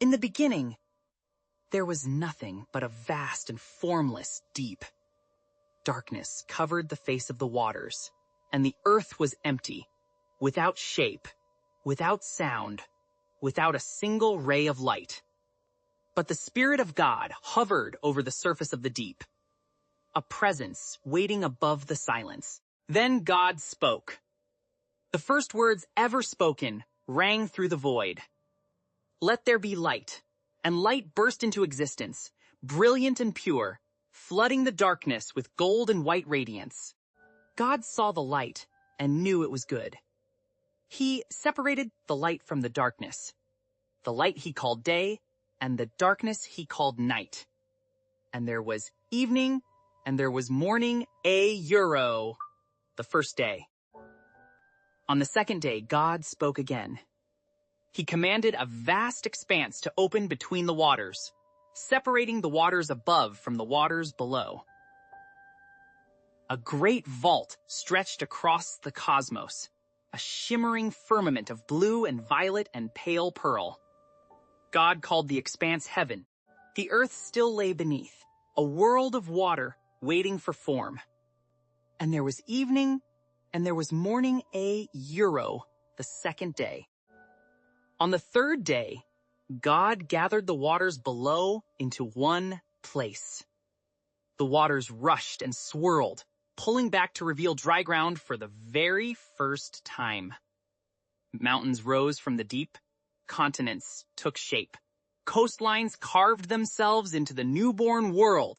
In the beginning, there was nothing but a vast and formless deep. Darkness covered the face of the waters, and the earth was empty, without shape, without sound, without a single ray of light. But the Spirit of God hovered over the surface of the deep, a presence waiting above the silence. Then God spoke. The first words ever spoken rang through the void. "Let there be light," and light burst into existence, brilliant and pure, flooding the darkness with gold and white radiance. God saw the light and knew it was good. He separated the light from the darkness. The light he called day, and the darkness he called night. And there was evening, and there was morning, the first day. On the second day, God spoke again. He commanded a vast expanse to open between the waters, separating the waters above from the waters below. A great vault stretched across the cosmos, a shimmering firmament of blue and violet and pale pearl. God called the expanse heaven. The earth still lay beneath, a world of water waiting for form. And there was evening, and there was morning, the second day. On the third day, God gathered the waters below into one place. The waters rushed and swirled, pulling back to reveal dry ground for the very first time. Mountains rose from the deep, continents took shape, coastlines carved themselves into the newborn world.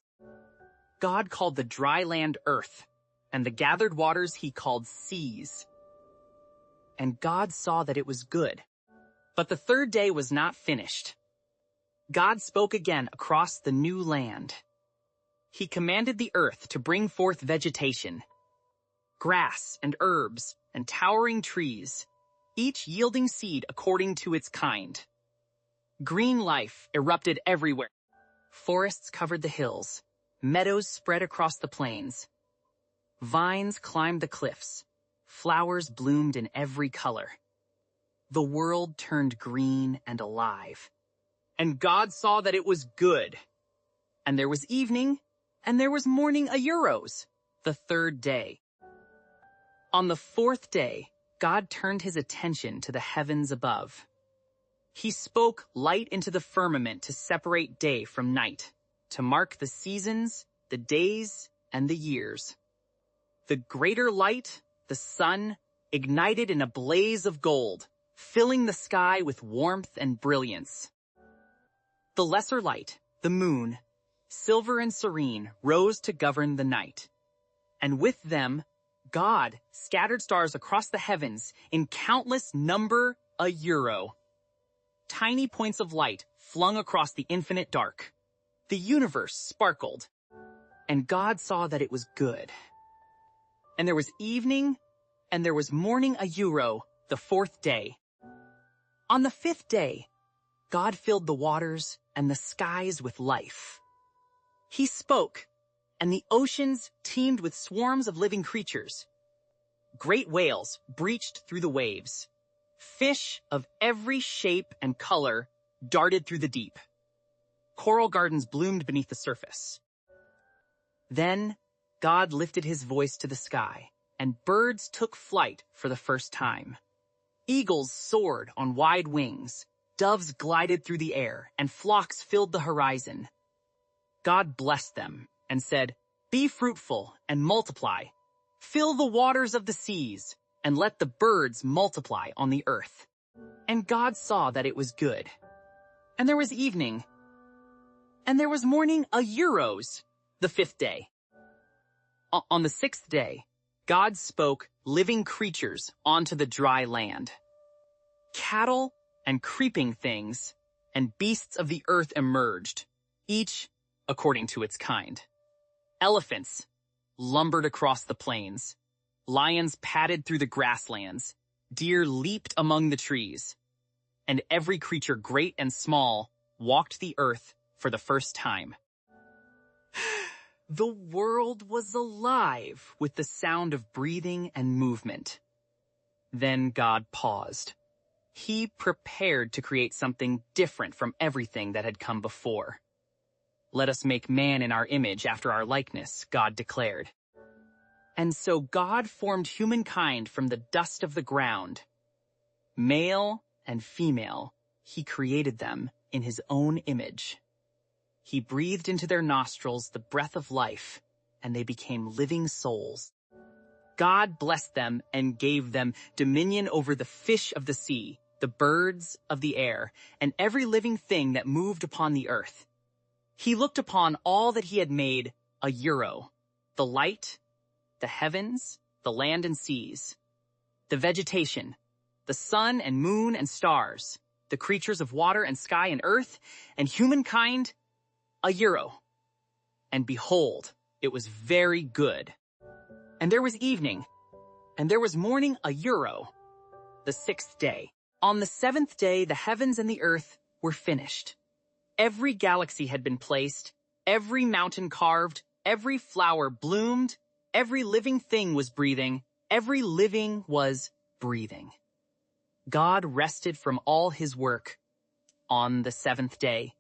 God called the dry land earth, and the gathered waters he called seas. And God saw that it was good. But the third day was not finished. God spoke again across the new land. He commanded the earth to bring forth vegetation, grass and herbs and towering trees, each yielding seed according to its kind. Green life erupted everywhere. Forests covered the hills, meadows spread across the plains. Vines climbed the cliffs, flowers bloomed in every color. The world turned green and alive. And God saw that it was good. And there was evening, and there was morning, the third day. On the fourth day, God turned his attention to the heavens above. He spoke light into the firmament to separate day from night, to mark the seasons, the days, and the years. The greater light, the sun, ignited in a blaze of gold, filling the sky with warmth and brilliance. The lesser light, the moon, silver and serene, rose to govern the night. And with them, God scattered stars across the heavens in countless number, Tiny points of light flung across the infinite dark. The universe sparkled. And God saw that it was good. And there was evening, and there was morning, the fourth day. On the fifth day, God filled the waters and the skies with life. He spoke, and the oceans teemed with swarms of living creatures. Great whales breached through the waves. Fish of every shape and color darted through the deep. Coral gardens bloomed beneath the surface. Then God lifted his voice to the sky, and birds took flight for the first time. Eagles soared on wide wings, doves glided through the air, and flocks filled the horizon. God blessed them and said, "Be fruitful and multiply. Fill the waters of the seas, and let the birds multiply on the earth." And God saw that it was good. And there was evening, and there was morning, the fifth day. On the sixth day, God spoke living creatures onto the dry land. Cattle and creeping things and beasts of the earth emerged, each according to its kind. Elephants lumbered across the plains. Lions padded through the grasslands. Deer leaped among the trees. And every creature, great and small, walked the earth for the first time. The world was alive with the sound of breathing and movement. Then God paused. He prepared to create something different from everything that had come before. "Let us make man in our image after our likeness," God declared. And so God formed humankind from the dust of the ground. Male and female, he created them in his own image. He breathed into their nostrils the breath of life, and they became living souls. God blessed them and gave them dominion over the fish of the sea, the birds of the air, and every living thing that moved upon the earth. He looked upon all that he had made the light, the heavens, the land and seas, the vegetation, the sun and moon and stars, the creatures of water and sky and earth, and humankind, And behold, it was very good. And there was evening, and there was morning, the sixth day. On the seventh day, the heavens and the earth were finished. Every galaxy had been placed, every mountain carved, every flower bloomed, every living thing was breathing, every living was breathing. God rested from all his work on the seventh day,